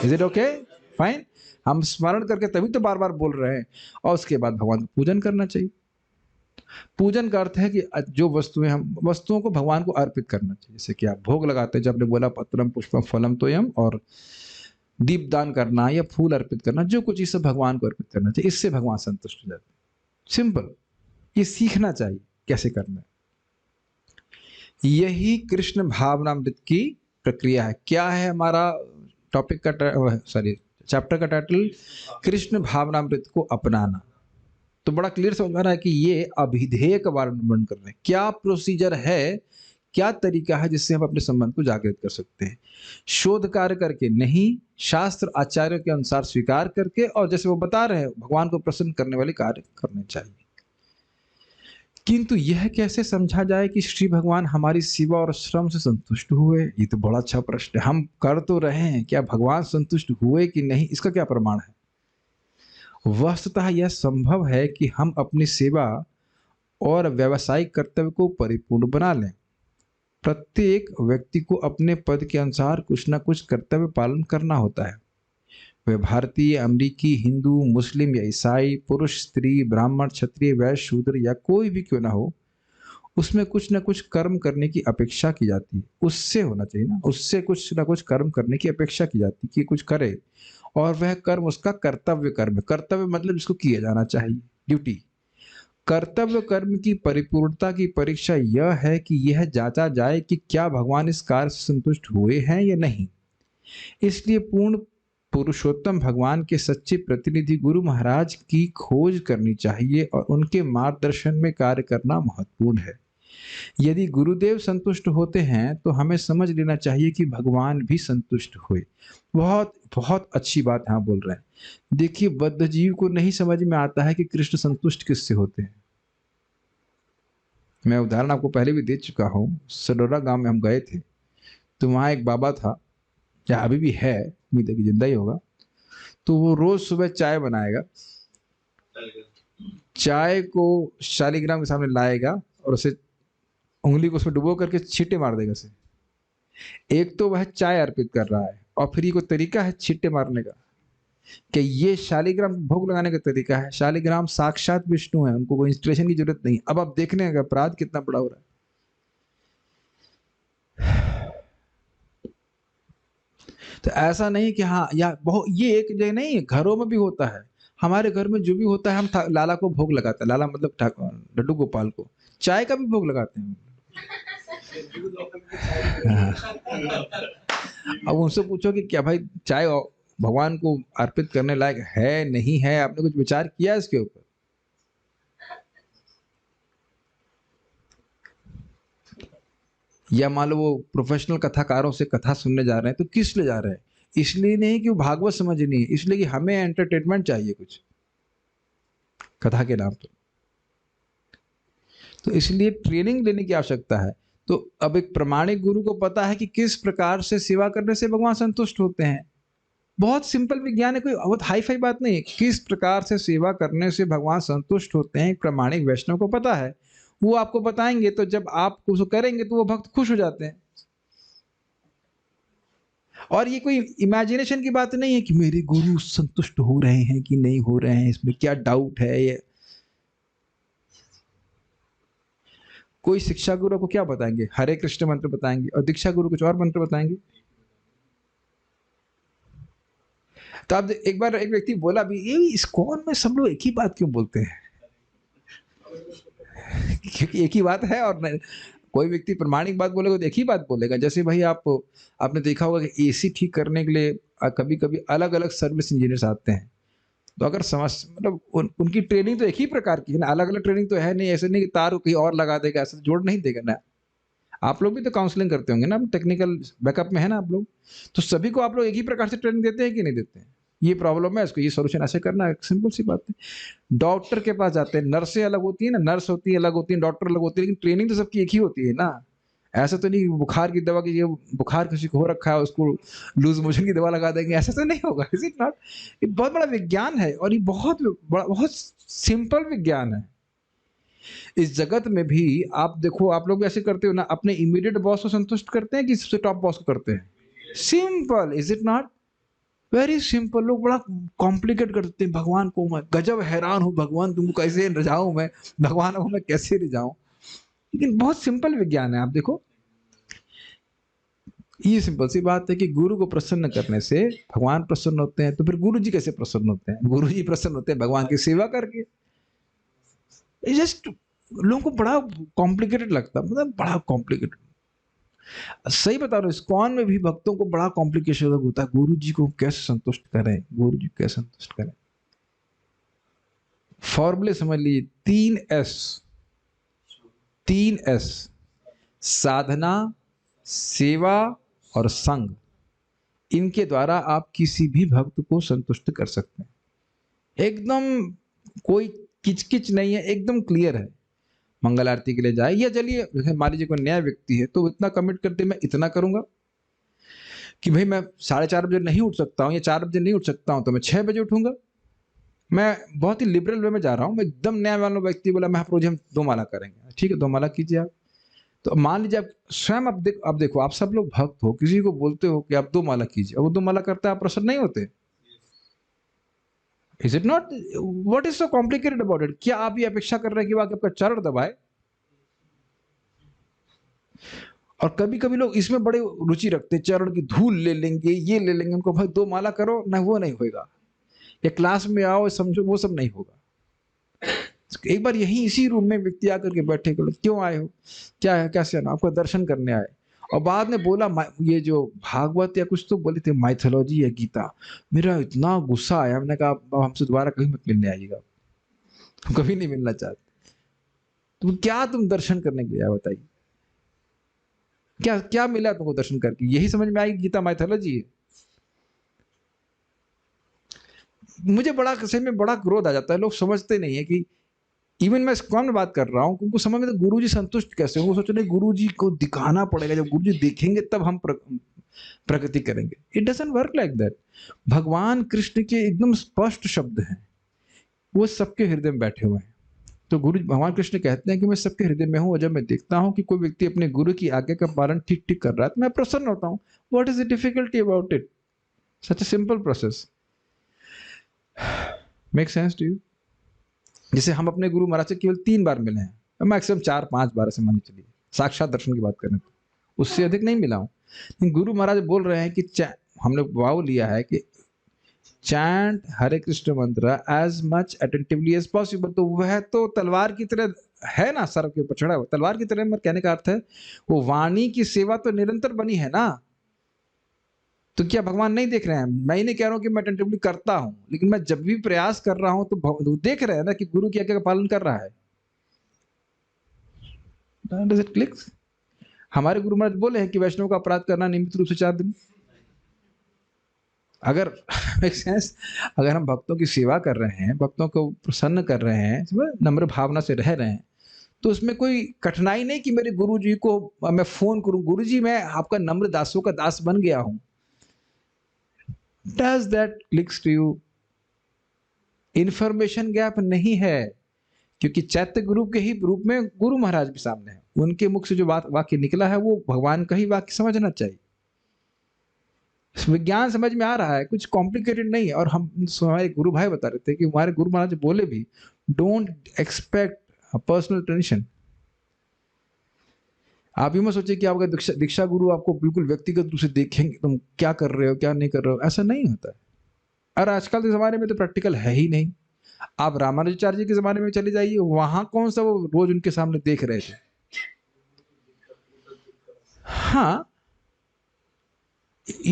A: Is it okay? फाइन। हम स्मरण करके तभी तो बार बार बोल रहे हैं। और उसके बाद भगवान को पूजन करना चाहिए। पूजन का अर्थ है कि जो वस्तुएं, हम वस्तुओं को भगवान को अर्पित करना चाहिए। जैसे कि आप भोग लगाते हैं, जब आपने बोला पत्रम पुष्पम फलम तोयम, और दीप दान करना या फूल अर्पित करना, जो कुछ ये सब भगवान को अर्पित करना चाहिए। इससे भगवान संतुष्ट हो जाते हैं। सिंपल। ये सीखना चाहिए कैसे करना है। यही कृष्ण भावनामृत की प्रक्रिया है। क्या है हमारा टॉपिक का सॉरी चैप्टर का टाइटल? कृष्ण भावनामृत को अपनाना। तो बड़ा क्लियर समझ में आ रहा है कि ये अभिधेय का वर्णन कर रहे हैं। क्या प्रोसीजर है, क्या तरीका है जिससे हम अपने संबंध को जागृत कर सकते हैं। शोध कार्य करके नहीं, शास्त्र आचार्यों के अनुसार स्वीकार करके, और जैसे वो बता रहे हैं भगवान को प्रसन्न करने वाले कार्य करने चाहिए। किंतु यह कैसे समझा जाए कि श्री भगवान हमारी सेवा और श्रम से संतुष्ट हुए? ये तो बड़ा अच्छा प्रश्न है। हम कर तो रहे हैं, क्या भगवान संतुष्ट हुए कि नहीं, इसका क्या प्रमाण है? वस्तुतः यह संभव है कि हम अपनी सेवा और व्यावसायिक कर्तव्य को परिपूर्ण बना लें। प्रत्येक व्यक्ति को अपने पद के अनुसार कुछ न कुछ कर्तव्य पालन करना होता है। वे भारतीय, अमेरिकी, हिंदू, मुस्लिम या ईसाई, पुरुष, स्त्री, ब्राह्मण, क्षत्रिय, वैश्य, शूद्र या कोई भी क्यों ना हो, उसमें कुछ न कुछ कर्म करने की अपेक्षा की जाती है। उससे होना चाहिए ना, उससे कुछ न कुछ कर्म करने की अपेक्षा की जाती है कि कुछ करे, और वह कर्म उसका कर्तव्य कर्म है। कर्तव्य मतलब जिसको किया जाना चाहिए, ड्यूटी। कर्तव्य कर्म की परिपूर्णता की परीक्षा यह है कि यह जांचा जाए कि क्या भगवान इस कार्य से संतुष्ट हुए हैं या नहीं। इसलिए पूर्ण पुरुषोत्तम भगवान के सच्चे प्रतिनिधि गुरु महाराज की खोज करनी चाहिए और उनके मार्गदर्शन में कार्य करना महत्वपूर्ण है। यदि गुरुदेव संतुष्ट होते हैं तो हमें समझ लेना चाहिए कि भगवान भी संतुष्ट हुए। बहुत बहुत अच्छी बात यहाँ बोल रहे हैं। देखिए, बद्ध जीव को नहीं समझ में आता है कि कृष्ण संतुष्ट किससे होते हैं। मैं उदाहरण आपको पहले भी दे चुका हूँ। सडोरा गांव में हम गए थे, तो वहाँ एक बाबा था, या अभी भी है, उम्मीद है कि जिंदा ही होगा। तो वो रोज सुबह चाय बनाएगा, चाय को शालिग्राम के सामने लाएगा और उसे उंगली को उसमें डुबो करके छींटे मार देगा उसे। एक तो वह चाय अर्पित कर रहा है, और फिर ये कोई तरीका है छींटे मारने का कि ये शालिग्राम भोग लगाने का तरीका है। शालिग्राम साक्षात विष्णु है, उनको कोई इंस्पिरेशन की जरूरत नहीं। अब आप देखने का अपराध कितना बड़ा हो रहा है। तो ऐसा नहीं कि हाँ, या बहुत ये एक जगह नहीं है, घरों में भी होता है। हमारे घर में जो भी होता है, हम लाला को भोग लगाते हैं। लाला मतलब लड्डू गोपाल को चाय का भी भोग लगाते हैं। अब उनसे पूछो कि क्या भाई चाय भगवान को अर्पित करने लायक है नहीं है, आपने कुछ विचार किया इसके ऊपर? या मान लो वो प्रोफेशनल कथाकारों से कथा सुनने जा रहे हैं, तो किस लिए जा रहे हैं? इसलिए नहीं कि वो भागवत समझनी है, इसलिए कि हमें एंटरटेनमेंट चाहिए कुछ कथा के नाम पर। तो इसलिए ट्रेनिंग लेने की आवश्यकता है। तो अब एक प्रामाणिक गुरु को पता है कि किस प्रकार से सेवा करने से भगवान संतुष्ट होते हैं। बहुत सिंपल विज्ञान है, कोई बहुत हाई फाई बात नहीं है। किस प्रकार से सेवा करने से भगवान संतुष्ट होते हैं, प्रामाणिक वैष्णव को पता है। वो आपको बताएंगे, तो जब आप उसको करेंगे तो वो भक्त खुश हो जाते हैं। और ये कोई इमेजिनेशन की बात नहीं है कि मेरे गुरु संतुष्ट हो रहे हैं कि नहीं हो रहे हैं, इसमें क्या डाउट है। ये कोई शिक्षा गुरु को क्या बताएंगे? हरे कृष्ण मंत्र बताएंगे, और दीक्षा गुरु कुछ और मंत्र बताएंगे। तो अब एक बार एक व्यक्ति बोला भी, ये इस्कॉन में सब लोग एक ही बात क्यों बोलते हैं? क्योंकि एक ही बात है, और कोई व्यक्ति प्रमाणिक बात बोलेगा तो एक ही बात बोलेगा। जैसे भाई आपने देखा होगा कि एसी ठीक करने के लिए कभी कभी अलग अलग सर्विस इंजीनियर्स आते हैं। तो अगर समझ मतलब उनकी ट्रेनिंग तो एक ही प्रकार की है ना, अलग अलग ट्रेनिंग तो है नहीं। ऐसे नहीं कि तार को कहीं और लगा देगा, ऐसे जोड़ नहीं देगा ना। आप लोग भी तो काउंसलिंग करते होंगे ना, टेक्निकल बैकअप में है ना आप लोग। तो सभी को आप लोग एक ही प्रकार से ट्रेनिंग देते हैं कि नहीं देते हैं? ये प्रॉब्लम है, इसको ये सोल्यूशन ऐसे करना है, सिंपल सी बात है। डॉक्टर के पास जाते हैं, नर्सें अलग होती है ना, नर्स होती है अलग होती है, डॉक्टर अलग होती है, लेकिन ट्रेनिंग तो सबकी एक ही होती है ना। ऐसा तो नहीं बुखार की दवा की, ये बुखार किसी को हो रखा है उसको लूज मोशन की दवा लगा देंगे, ऐसा तो नहीं होगा। Is it not? ये बहुत बड़ा विज्ञान है, और ये बहुत बड़ा, बहुत सिंपल विज्ञान है। इस जगत में भी आप देखो, आप लोग ऐसे करते हो ना, अपने इमीडिएट बॉस को संतुष्ट करते हैं कि सबसे टॉप बॉस को करते हैं? Simple, is it not? Very simple. लोग बड़ा कॉम्प्लिकेट करते हैं। भगवान को मैं गजब हैरान हूँ, भगवान तुमको कैसे रिझाऊं मैं, भगवान को मैं कैसे रिझाऊं। लेकिन बहुत सिंपल विज्ञान है। आप देखो, ये सिंपल सी बात है कि गुरु को प्रसन्न करने से भगवान प्रसन्न होते हैं। तो फिर गुरु जी कैसे प्रसन्न होते हैं? गुरु जी प्रसन्न होते हैं भगवान की सेवा करके। जस्ट लोगों को बड़ा कॉम्प्लिकेटेड लगता, मतलब बड़ा कॉम्प्लिकेटेड। सही बता रहा हूँ, इस्कॉन में भी भक्तों को बड़ा कॉम्प्लिकेशन होता है, गुरु जी को कैसे संतुष्ट करें, गुरु जी कैसे संतुष्ट करें। फॉर्मूले समझ लीजिए, 3 S, 3 S, साधना, सेवा और संग, इनके द्वारा आप किसी भी भक्त को संतुष्ट कर सकते हैं। एकदम कोई किचकिच नहीं है, एकदम क्लियर है। मंगल आरती के लिए जाए, या चलिए जैसे मान लीजिए कोई नया व्यक्ति है तो इतना कमिट करते मैं इतना करूंगा कि भाई मैं 4:30 बजे नहीं उठ सकता हूँ या 4 बजे नहीं उठ सकता हूँ तो मैं 6 बजे उठूंगा। मैं बहुत ही लिबरल वे में जा रहा हूँ, मैं एकदम नया वाला व्यक्ति बोला मैं रोज हम 2 माला करेंगे, ठीक है 2 माला कीजिए आप। तो मान लीजिए आप स्वयं, अब देखो आप सब लोग भक्त हो, किसी को बोलते हो कि आप 2 माला कीजिए, अब वो 2 माला करते हैं, आप प्रसन्न नहीं होते? Is it not? What is so complicated about it? क्या आप ये अपेक्षा कर रहे हैं कि वो आके आपका चरण दबाए? और कभी कभी लोग इसमें बड़े रुचि रखते हैं, चरण की धूल ले लेंगे, ये ले लेंगे, उनको भाई 2 माला करो ना, वो नहीं होगा। या क्लास में आओ समझो, वो सब नहीं होगा। एक बार यही इसी रूम में व्यक्ति आकर के बैठे, बोले क्यों आए हो, क्या है, कैसे आना, आपको दर्शन करने आए। और बाद में बोला ये जो भागवत या कुछ तो बोले थे, माइथोलॉजी या गीता, मेरा इतना गुस्सा आया, मैंने कहा अब हमसे दोबारा कभी मत मिलने आइएगा, हम कभी नहीं मिलना चाहते। तुम क्या, तुम दर्शन करने के लिए आए बताइए, क्या क्या मिला तुमको दर्शन करके? यही समझ में आई गीता माइथोलॉजी है? मुझे बड़ा सही में बड़ा क्रोध आ जाता है, लोग समझते नहीं है कि इवन मैं इस्कॉन में बात कर रहा हूँ, उनको समझ में तो गुरु जी संतुष्ट कैसे हो, वो सोच रहे गुरु जी को दिखाना पड़ेगा, जब गुरु जी देखेंगे तब हम प्रगति करेंगे। It doesn't work like that. भगवान कृष्ण के एकदम स्पष्ट शब्द हैं, वो सबके हृदय में बैठे हुए हैं। तो गुरु भगवान कृष्ण कहते हैं कि मैं सबके हृदय में हूँ, और जब मैं देखता हूँ कि कोई व्यक्ति अपने गुरु की आज्ञा का पालन ठीक ठीक कर रहा है तो मैं प्रसन्न होता हूँ। What is the difficulty about it? Such a simple process. Make sense to you? जैसे हम अपने गुरु महाराज से केवल 3 बार मिले हैं, मैक्सिमम 4-5 बार ऐसे मान चलिए, साक्षात दर्शन की बात करें तो उससे अधिक नहीं मिला हूं। लेकिन गुरु महाराज बोल रहे हैं कि हमने वाव लिया है कि चैंट हरे कृष्ण मंत्र as much attentively as possible. तो वह तो तलवार की तरह है ना, सर के ऊपर चढ़ा हुआ तलवार की तरह, मेरे कहने का अर्थ है वो वाणी की सेवा तो निरंतर बनी है ना। तो क्या भगवान नहीं देख रहे हैं? मैं ही नहीं कह रहा हूं कि मैं अटेंटिवली करता हूं, लेकिन मैं जब भी प्रयास कर रहा हूं तो वो देख रहे हैं ना कि गुरु की आज्ञा का पालन कर रहा है। Does it click? हमारे गुरु महाराज बोले हैं कि वैष्णव का अपराध करना नियमित रूप से 4 दिन। अगर मेक सेंस, अगर हम भक्तों की सेवा कर रहे हैं, भक्तों को प्रसन्न कर रहे हैं, नम्र भावना से रह रहे हैं, तो उसमें कोई कठिनाई नहीं कि मेरे गुरु जी को मैं फोन करूं, गुरु जी मैं आपका नम्र दासों का दास बन गया हूं। Does that clicks to you? Information gap नहीं है, क्योंकि चैत्य गुरु के ही रूप में गुरु महाराज भी सामने है, उनके मुख से जो बात वाक्य निकला है वो भगवान का ही वाक्य समझना चाहिए। विज्ञान समझ में आ रहा है, कुछ कॉम्प्लिकेटेड नहीं है। और हम हमारे गुरु भाई बता रहे थे कि हमारे गुरु महाराज बोले भी, डोंट एक्सपेक्ट पर्सनल टेंशन। आप ये मत सोचिए कि आपका दीक्षा गुरु आपको बिल्कुल व्यक्तिगत रूप से देखेंगे तुम क्या कर रहे हो क्या नहीं कर रहे हो, ऐसा नहीं होता है। और आजकल के जमाने में तो प्रैक्टिकल है ही नहीं। आप रामानुजाचार्य जी के जमाने में चले जाइए, वहां कौन सा वो रोज उनके सामने देख रहे थे? हाँ,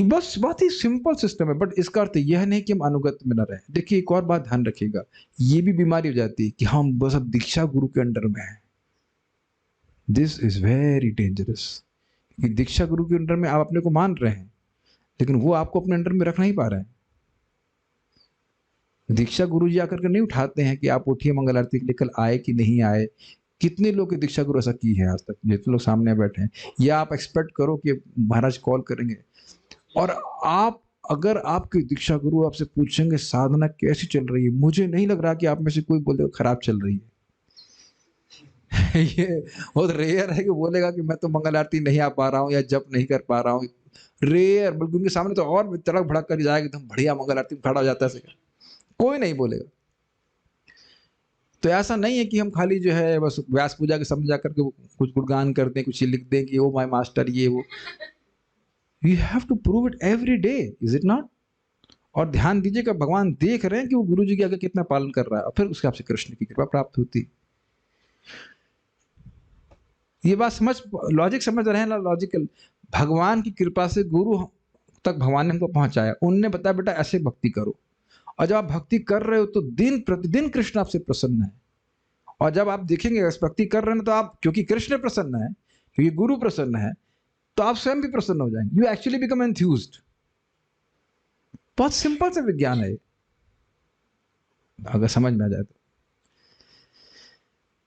A: बस बहुत ही सिंपल सिस्टम है। बट इसका अर्थ यह नहीं कि हम अनुगत में न रहे। देखिए एक और बात ध्यान रखिएगा, ये भी बीमारी हो जाती है कि हम बस अब दीक्षा गुरु के अंडर में हैं। This is very dangerous. दीक्षा गुरु के अंडर में आप अपने को मान रहे हैं, लेकिन वो आपको अपने अंडर में रख नहीं पा रहे हैं। दीक्षा गुरु जी आकर के नहीं उठाते हैं कि आप उठिए मंगल आरती के लिए, कल आए कि नहीं आए। कितने लोग की दीक्षा गुरु ऐसा की है आज तक, जितने लोग सामने बैठे हैं? या आप एक्सपेक्ट करो कि महाराज कॉल करेंगे और आप, अगर आपके दीक्षा गुरु आपसे पूछेंगे साधना कैसी चल रही है, मुझे नहीं लग रहा कि आप में से कोई बोलेगा खराब चल रही है। ये बहुत रेयर है कि बोलेगा कि मैं तो मंगल आरती नहीं आ पा रहा हूँ या जप नहीं कर पा रहा हूँ। रेयर, बल्कि उनके सामने तो और तड़क भड़क कर जाएगा, एकदम बढ़िया मंगल आरती में खड़ा हो जाता है, कोई नहीं बोलेगा। तो ऐसा नहीं है कि हम खाली जो है बस व्यास पूजा के समय जाकर के कुछ गुणगान कर दें, कुछ लिख दें कि ओ माय मास्टर ये वो। You have to prove it every day, is it not? और ध्यान दीजिएगा, भगवान देख रहे हैं कि वो गुरु जी की आगे कितना पालन कर रहा है, और फिर उसके आपसे कृष्ण की कृपा प्राप्त होती। ये बात समझ, लॉजिक समझ रहे हैं ना? लॉजिकल, भगवान की कृपा से गुरु तक भगवान ने हमको पहुंचाया, उनने बताया बेटा ऐसे भक्ति करो, और जब आप भक्ति कर रहे हो तो दिन प्रतिदिन कृष्ण आपसे प्रसन्न है। और जब आप देखेंगे इस भक्ति कर रहे हैं तो आप, क्योंकि कृष्ण प्रसन्न है, क्योंकि गुरु प्रसन्न है, तो आप स्वयं भी प्रसन्न हो जाएंगे। You actually become enthused. बहुत सिंपल सा विज्ञान है, अगर समझ में आ जाए तो।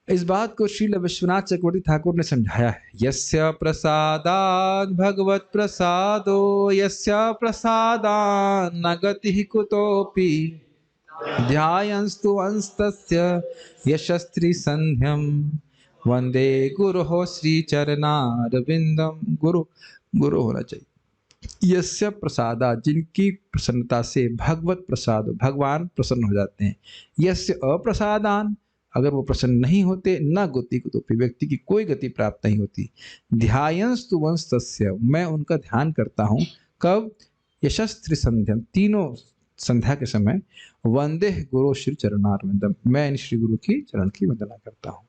A: इस बात को श्रील विश्वनाथ चक्रवर्ती ठाकुर ने समझाया है। यस्य प्रसादात् भगवत प्रसादो, यस्य प्रसादात् न गतिः कुतोऽपि, ध्यायंस्तु अंस्तस्य यशस्त्री संध्यम, वंदे गुरुः श्री चरणारविंदम। गुरु गुरु होना चाहिए। यस्य प्रसादा, जिनकी प्रसन्नता से भगवत प्रसाद, भगवान प्रसन्न हो जाते हैं। यस्य अप्रसादान, अगर वो प्रसन्न नहीं होते, न गति कुतोपि, व्यक्ति की कोई गति प्राप्त नहीं होती। ध्यायंस्तु वंस्तस्य, मैं उनका ध्यान करता हूँ। कब? यशस्त्री संध्यम, तीनों संध्या के समय। वंदे गुरु श्री चरणारविंदम, मैं इन श्री गुरु की चरण की वंदना करता हूँ।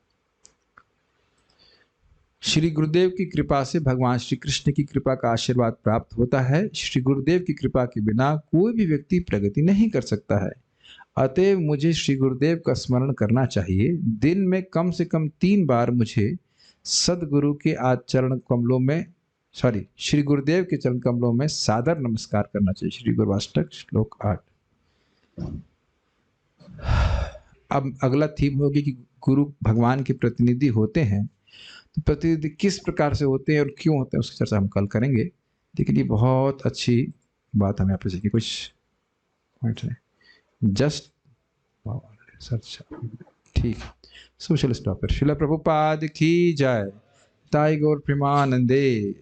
A: श्री गुरुदेव की कृपा से भगवान श्री कृष्ण की कृपा का आशीर्वाद प्राप्त होता है। श्री गुरुदेव की कृपा के बिना कोई भी व्यक्ति प्रगति नहीं कर सकता है। अतएव मुझे श्री गुरुदेव का स्मरण करना चाहिए। दिन में कम से कम 3 बार मुझे सदगुरु के चरण कमलों में, श्री गुरुदेव के चरण कमलों में सादर नमस्कार करना चाहिए। श्री गुरुवाष्टक श्लोक 8। अब अगला थीम होगी कि गुरु भगवान के प्रतिनिधि होते हैं, तो प्रतिनिधि किस प्रकार से होते हैं और क्यों होते हैं, उसकी चर्चा हम कल करेंगे। लेकिन ये बहुत अच्छी बात हमें यहाँ पे सीखी। कुछ पॉइंट्स हैं जस्ट सर्च, ठीक। सो चलो स्टॉप कर। श्रील प्रभुपाद की जय। ताई गौर प्रेमानंदे।